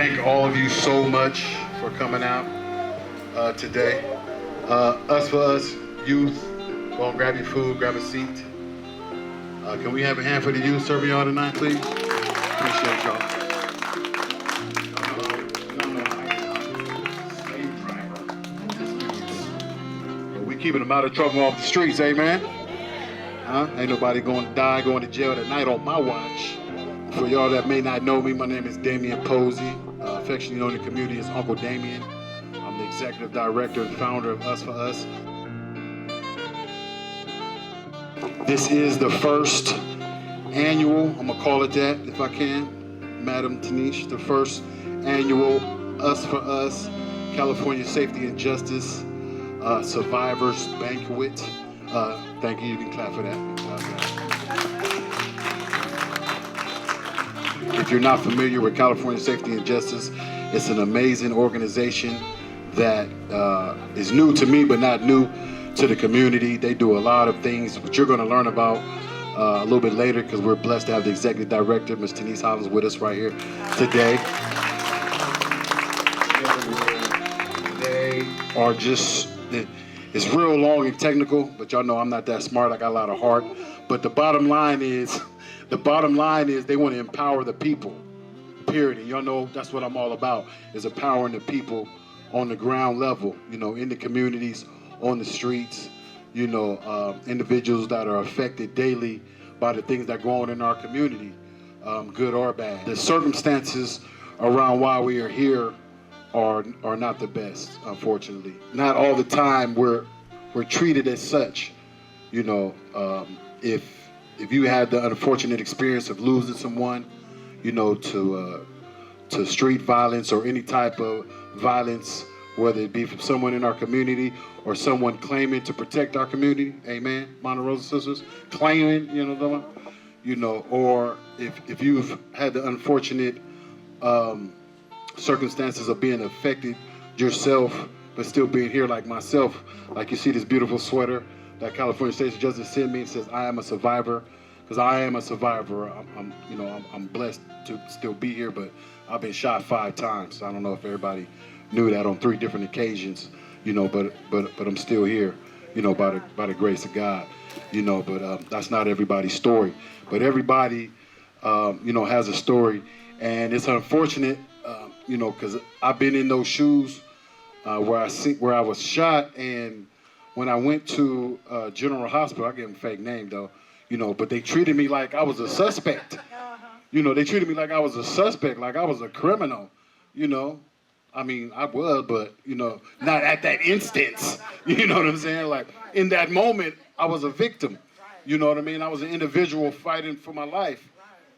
thank all of you so much for coming out today. US4US youth, go and grab your food, grab a seat. Can we have a hand for the youth serving y'all tonight, please? Appreciate y'all. We keeping them out of trouble off the streets, amen? Ain't nobody going to die, going to jail tonight on my watch. For y'all that may not know me, my name is Damien Posey, affectionately known in the community as Uncle Damien. I'm the executive director and founder of US4US. This is the first annual, I'm gonna call it that if I can, Madam Tanish, the first annual US4US California Safety and Justice Survivors Banquet. Thank you, you can clap for that. If you're not familiar with California Safety and Justice, it's an amazing organization that is new to me, but not new to the community. They do a lot of things, which you're gonna learn about a little bit later, because we're blessed to have the executive director, Ms. Denise Hollins, with us right here today. They are just, it's real long and technical, but y'all know I'm not that smart. I got a lot of heart. But the bottom line is they want to empower the people, period. And y'all know that's what I'm all about, is empowering the people on the ground level, you know, in the communities, on the streets, you know, individuals that are affected daily by the things that go on in our community, good or bad. The circumstances around why we are here are not the best, unfortunately. Not all the time we're treated as such. You know, if you had the unfortunate experience of losing someone, you know, to street violence or any type of violence, whether it be from someone in our community or someone claiming to protect our community, amen, Monterey sisters, claiming, you know, or if you've had the unfortunate circumstances of being affected yourself, but still being here like myself, like you see this beautiful sweater that California State Justice sent me. It says, "I am a survivor," because I am a survivor. I'm blessed to still be here, but I've been shot 5 times. I don't know if everybody knew that on 3 different occasions, you know, but I'm still here, you know, by the grace of God, you know. But that's not everybody's story. But everybody, you know, has a story, and it's unfortunate. You know, because I've been in those shoes where I was shot, and when I went to General Hospital, I gave them a fake name though, you know, but they treated me like I was a suspect. You know, they treated me like I was a suspect, like I was a criminal, you know. I mean, I was, but, you know, not at that instance, you know what I'm saying? Like, in that moment, I was a victim, you know what I mean? I was an individual fighting for my life.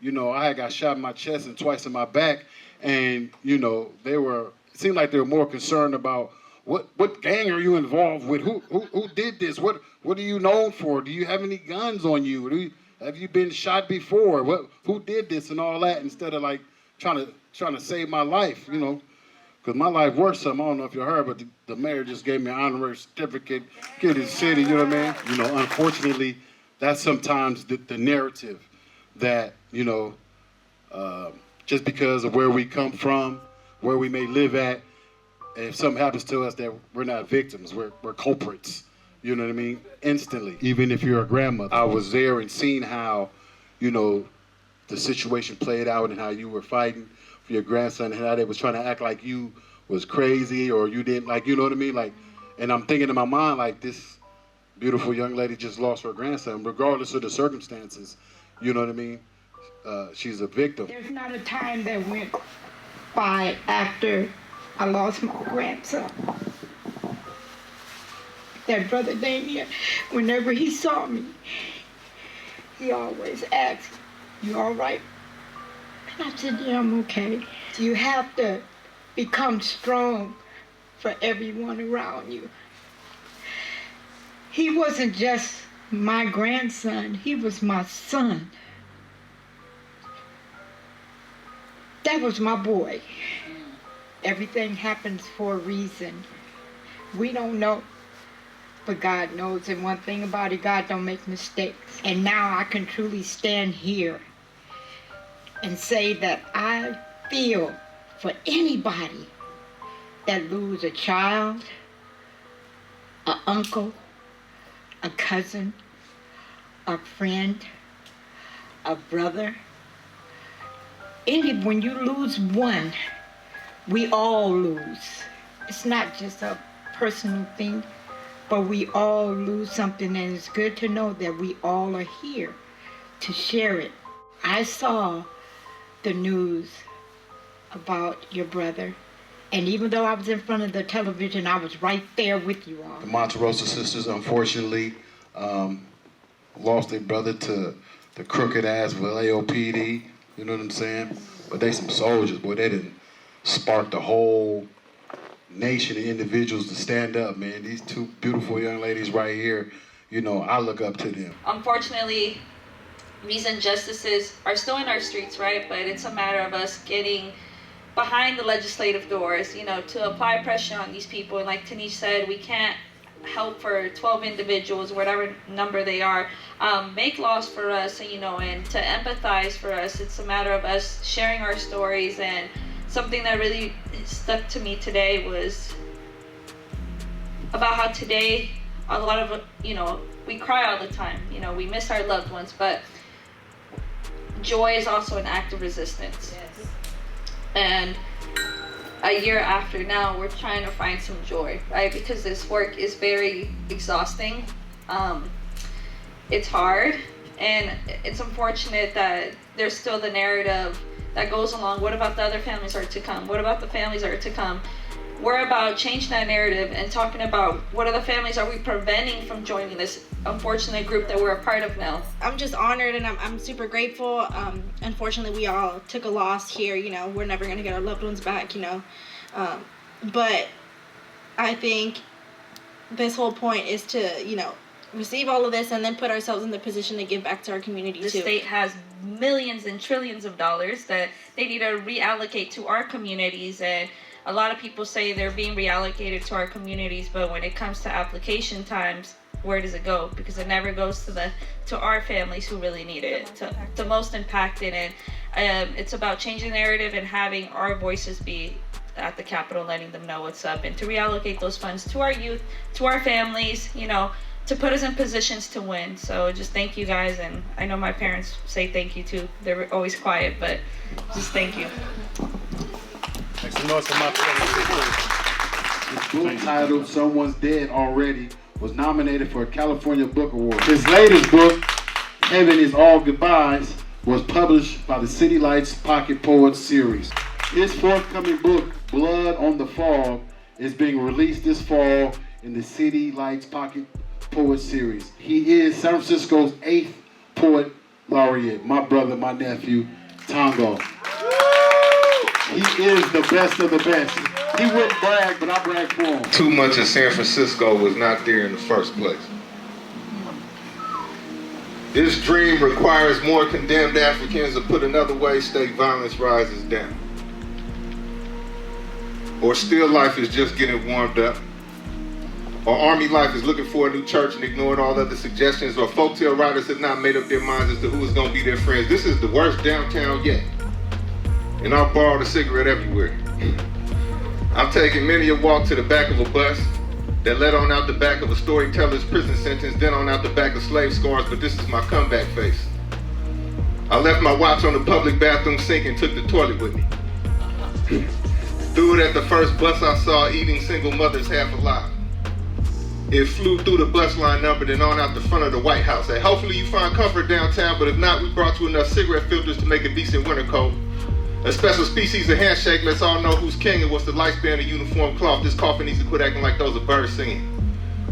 You know, I had got shot in my chest and twice in my back. And, you know, it seemed like they were more concerned about what gang are you involved with? Who did this? What are you known for? Do you have any guns on you? Have you been shot before? Who did this and all that, instead of like trying to save my life, you know? Because my life worth something. I don't know if you heard, but the mayor just gave me an honorary certificate, give it to the city, you know what I mean? You know, unfortunately, that's sometimes the narrative that, you know, just because of where we come from, where we may live at, if something happens to us, that we're not victims, we're culprits, you know what I mean? Instantly, even if you're a grandmother. I was there and seen how, you know, the situation played out and how you were fighting for your grandson and how they was trying to act like you was crazy or you didn't, like, you know what I mean? Like, and I'm thinking in my mind, like, this beautiful young lady just lost her grandson, regardless of the circumstances, you know what I mean? She's a victim. There's not a time that went by after I lost my grandson that Brother Damien, whenever he saw me, he always asked, "You all right?" And I said, "Yeah, I'm okay." You have to become strong for everyone around you. He wasn't just my grandson, he was my son. That was my boy. Everything happens for a reason. We don't know, but God knows. And one thing about it, God don't make mistakes. And now I can truly stand here and say that I feel for anybody that lose a child, an uncle, a cousin, a friend, a brother. When you lose one, we all lose. It's not just a personal thing, but we all lose something, and it's good to know that we all are here to share it. I saw the news about your brother, and even though I was in front of the television, I was right there with you all. The Monterosa sisters, unfortunately, lost their brother to the crooked ass of LAOPD, you know what I'm saying? But they some soldiers, boy. They didn't spark the whole nation of individuals to stand up, man. These two beautiful young ladies right here, you know, I look up to them. Unfortunately, these injustices are still in our streets, right? But it's a matter of us getting behind the legislative doors, you know, to apply pressure on these people. And like Tanish said, we can't help for 12 individuals, whatever number they are, make laws for us, you know, and to empathize for us. It's a matter of us sharing our stories. And something that really stuck to me today was about how today a lot of, you know, we cry all the time, you know, we miss our loved ones, but joy is also an act of resistance. Yes. And a year after now, we're trying to find some joy, right? Because this work is very exhausting. It's hard, and it's unfortunate that there's still the narrative that goes along. What about the other families are to come? What about the families are to come? We're about changing that narrative and talking about what other families are we preventing from joining this unfortunate group that we're a part of now. I'm just honored, and I'm super grateful. Unfortunately, we all took a loss here. You know, we're never going to get our loved ones back, you know. But I think this whole point is to, you know, receive all of this and then put ourselves in the position to give back to our community too. The state has millions and trillions of dollars that they need to reallocate to our communities, and a lot of people say they're being reallocated to our communities, but when it comes to application times, where does it go? Because it never goes to our families who really need it, to the most impacted. And it's about changing the narrative and having our voices be at the Capitol, letting them know what's up, and to reallocate those funds to our youth, to our families, you know, to put us in positions to win. So just thank you guys, and I know my parents say thank you too. They're always quiet, but just thank you. Make some noise for my friend. His book titled "Someone's Dead Already" was nominated for a California Book Award. His latest book, "Heaven Is All Goodbyes," was published by the City Lights Pocket Poets series. His forthcoming book, "Blood on the Fog," is being released this fall in the City Lights Pocket Poet series. He is San Francisco's 8th poet laureate. My brother, my nephew, Tongo. He is the best of the best. He wouldn't brag, but I brag for him. Too much of San Francisco was not there in the first place. This dream requires more condemned Africans, or put another way, state violence rises down. Or still life is just getting warmed up. Or army life is looking for a new church and ignoring all other suggestions. Or folktale writers have not made up their minds as to who is going to be their friends. This is the worst downtown yet. And I've borrowed a cigarette everywhere. I've taken many a walk to the back of a bus that led on out the back of a storyteller's prison sentence, then on out the back of slave scars, but this is my comeback face. I left my watch on the public bathroom sink and took the toilet with me. Threw it at the first bus I saw, eating single mothers half alive. It flew through the bus line number, then on out the front of the White House. Hey, hopefully you find comfort downtown, but if not, we brought you enough cigarette filters to make a decent winter coat. A special species of handshake lets all know who's king and what's the lifespan of uniform cloth. This coffin needs to quit acting like those are birds singing.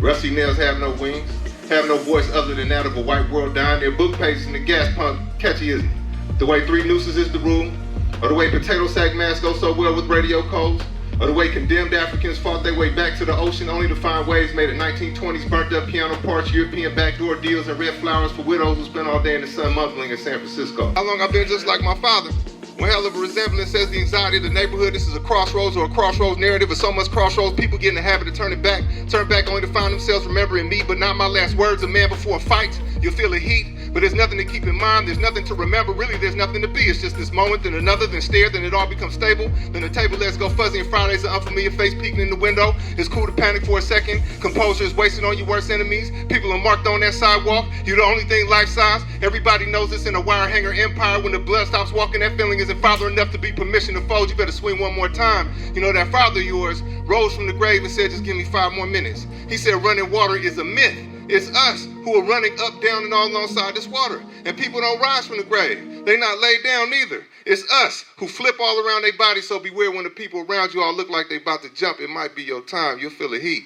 Rusty nails have no wings, have no voice other than that of a white world dying. Their book pages in the gas pump, catchy isn't it? The way 3 nooses is the rule, or the way potato sack masks go so well with radio codes, or the way condemned Africans fought their way back to the ocean only to find waves made of 1920s burnt up piano parts, European backdoor deals, and red flowers for widows who spent all day in the sun muzzling in San Francisco. How long I've been just like my father? One hell of a resemblance says the anxiety of the neighborhood. This is a crossroads or a crossroads narrative of so much crossroads. People get in the habit of turn back only to find themselves remembering me, but not my last words. A man before a fight, you'll feel the heat. But there's nothing to keep in mind, there's nothing to remember, really there's nothing to be. It's just this moment, then another, then stare, then it all becomes stable. Then the table lets go fuzzy and Friday's an unfamiliar face peeking in the window. It's cool to panic for a second. Composure is wasted on your worst enemies. People are marked on that sidewalk. You're the only thing life-size. Everybody knows this in a wire hanger empire. When the blood stops walking, that feeling isn't father enough to be permission to fold. You better swing one more time. You know that father of yours rose from the grave and said, just give me 5 more minutes. He said running water is a myth. It's us who are running up, down, and all alongside this water. And people don't rise from the grave. They not laid down neither. It's us who flip all around their body, so beware when the people around you all look like they about to jump. It might be your time. You'll feel the heat.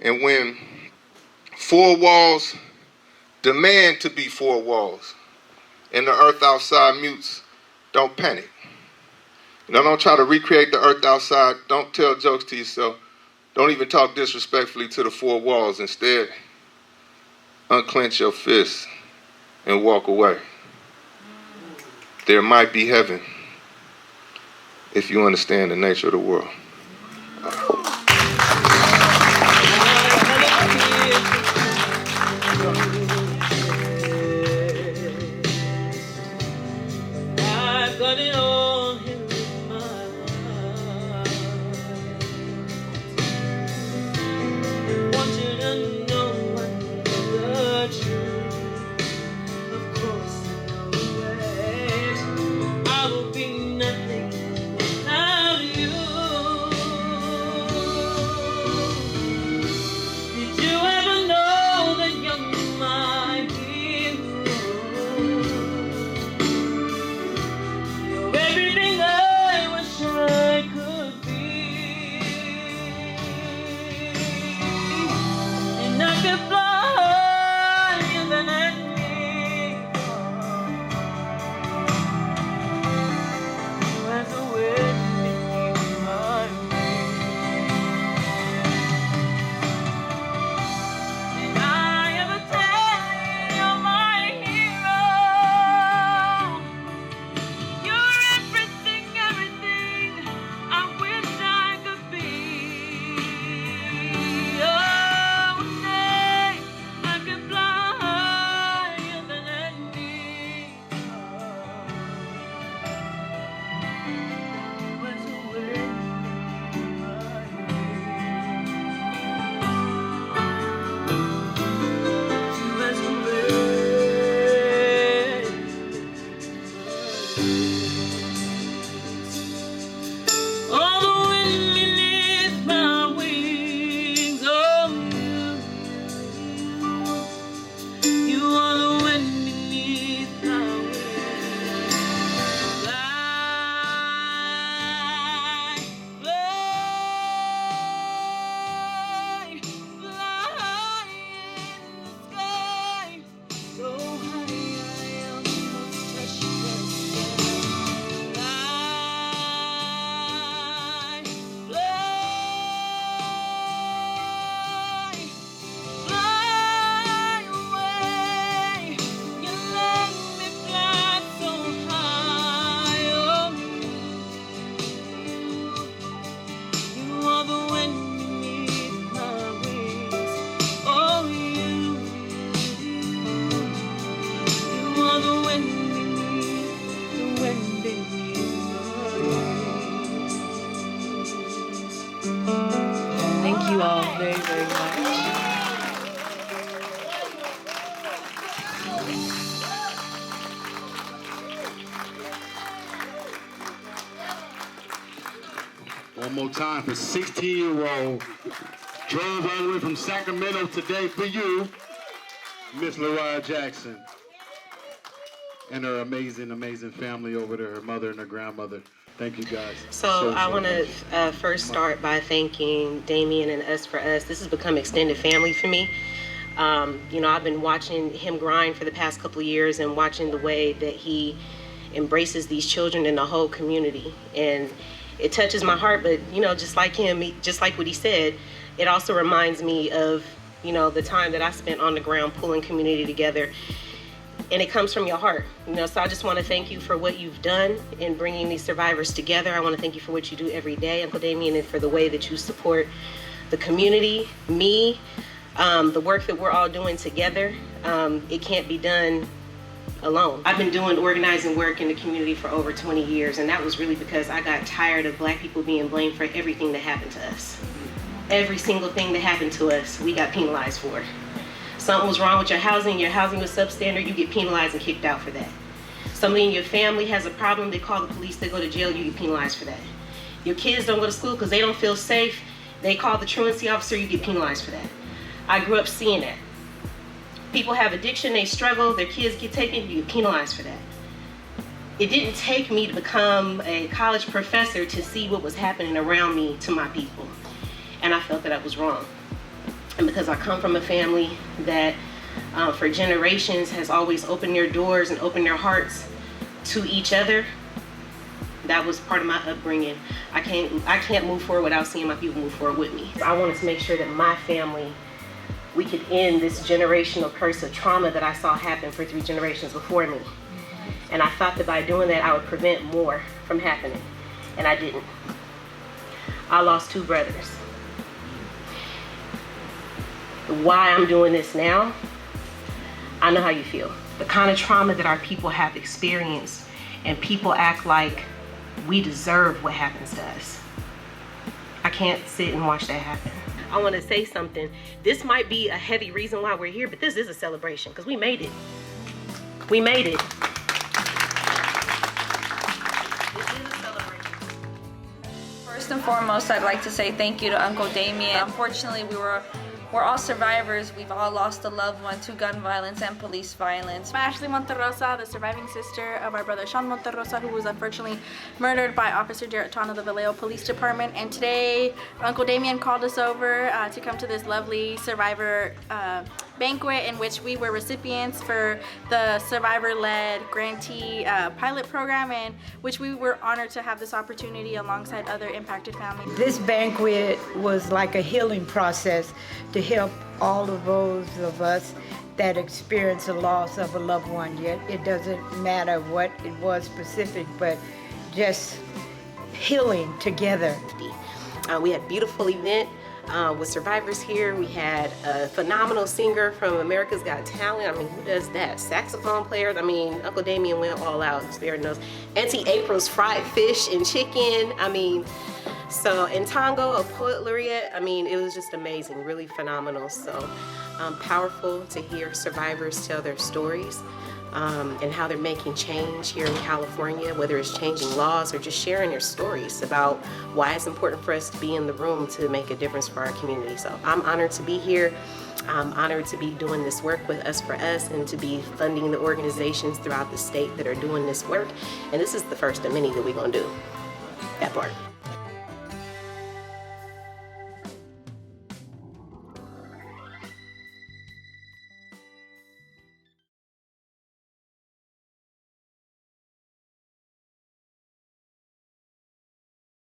And when 4 walls demand to be 4 walls, and the earth outside mutes, don't panic. Don't try to recreate the earth outside. Don't tell jokes to yourself. Don't even talk disrespectfully to the 4 walls. Instead, unclench your fists and walk away. There might be heaven if you understand the nature of the world. I've got it all here in my heart. Want you to know I know the truth. Of course I know it. I will be nothing without you. Did you ever know that you're my hero? You're everything I wish I could be. And I could fly higher than any. As a wind beneath my wings. Did I ever tell you you're my hero? You're everything, everything I wish I could be. Oh, nay, I can fly higher than any. As a wind beneath my wings. As a wind. All the wind beneath my wings. Oh, you are the wind beneath my wings. Fly, fly, fly in the sky. So high I almost touch the sky. Fly, fly, fly away. You let me fly so high. Oh, you are the wind beneath my wings. Oh, you are the wind beneath my wings. Thank you all very, very much. One more time for 16-year-old. Drove all the way from Sacramento today for you, Miss LaRod Jackson. And her amazing, amazing family over there, her mother and her grandmother. Thank you guys. So I want to much. first start by thanking Damien and US4US. This has become extended family for me. I've been watching him grind for the past couple of years and watching the way that he embraces these children and the whole community. And it touches my heart, but, just like him, just like what he said, it also reminds me of, the time that I spent on the ground pulling community together. And it comes from your heart, so I just want to thank you for what you've done in bringing these survivors together. I want to thank you for what you do every day, Uncle Damien, and for the way that you support the community, me, The work that we're all doing together, it can't be done alone. I've been doing organizing work in the community for over 20 years, and that was really because I got tired of Black people being blamed for everything that happened to us. Every single thing that happened to us, we got penalized for. Something was wrong with your housing was substandard, you get penalized and kicked out for that. Somebody in your family has a problem, they call the police, they go to jail, you get penalized for that. Your kids don't go to school because they don't feel safe, they call the truancy officer, you get penalized for that. I grew up seeing that. People have addiction, they struggle, their kids get taken, you get penalized for that. It didn't take me to become a college professor to see what was happening around me to my people. And I felt that I was wrong. And because I come from a family that for generations has always opened their doors and opened their hearts to each other, that was part of my upbringing. I can't move forward without seeing my people move forward with me. I wanted to make sure that my family, we could end this generational curse of trauma that I saw happen for 3 generations before me. And I thought that by doing that, I would prevent more from happening. And I didn't. I lost 2 brothers. Why I'm doing this now, I know how you feel. The kind of trauma that our people have experienced, and people act like we deserve what happens to us. I can't sit and watch that happen. I want to say something. This might be a heavy reason why we're here, but this is a celebration because we made it. We made it. This is a celebration. First and foremost, I'd like to say thank you to Uncle Damien. Unfortunately, we're all survivors. We've all lost a loved one to gun violence and police violence. I'm Ashley Monterrosa, the surviving sister of our brother Sean Monterrosa, who was unfortunately murdered by Officer Jarrett Ton of the Vallejo Police Department. And today, Uncle Damien called us over to come to this lovely survivor banquet in which we were recipients for the survivor-led grantee pilot program, in which we were honored to have this opportunity alongside other impacted families. This banquet was like a healing process to help all of those of us that experience the loss of a loved one. Yet it doesn't matter what it was specific, but just healing together. We had a beautiful event with survivors here. We had a phenomenal singer from America's Got Talent. I mean, who does that? Saxophone players. I mean, Uncle Damien went all out, sparing those. Auntie April's fried fish and chicken. I mean, so, and Tango, a poet laureate. I mean, it was just amazing, really phenomenal. So powerful to hear survivors tell their stories and how they're making change here in California, whether it's changing laws or just sharing their stories about why it's important for us to be in the room to make a difference for our community. So I'm honored to be here. I'm honored to be doing this work with US4US and to be funding the organizations throughout the state that are doing this work. And this is the first of many that we're gonna do, that part.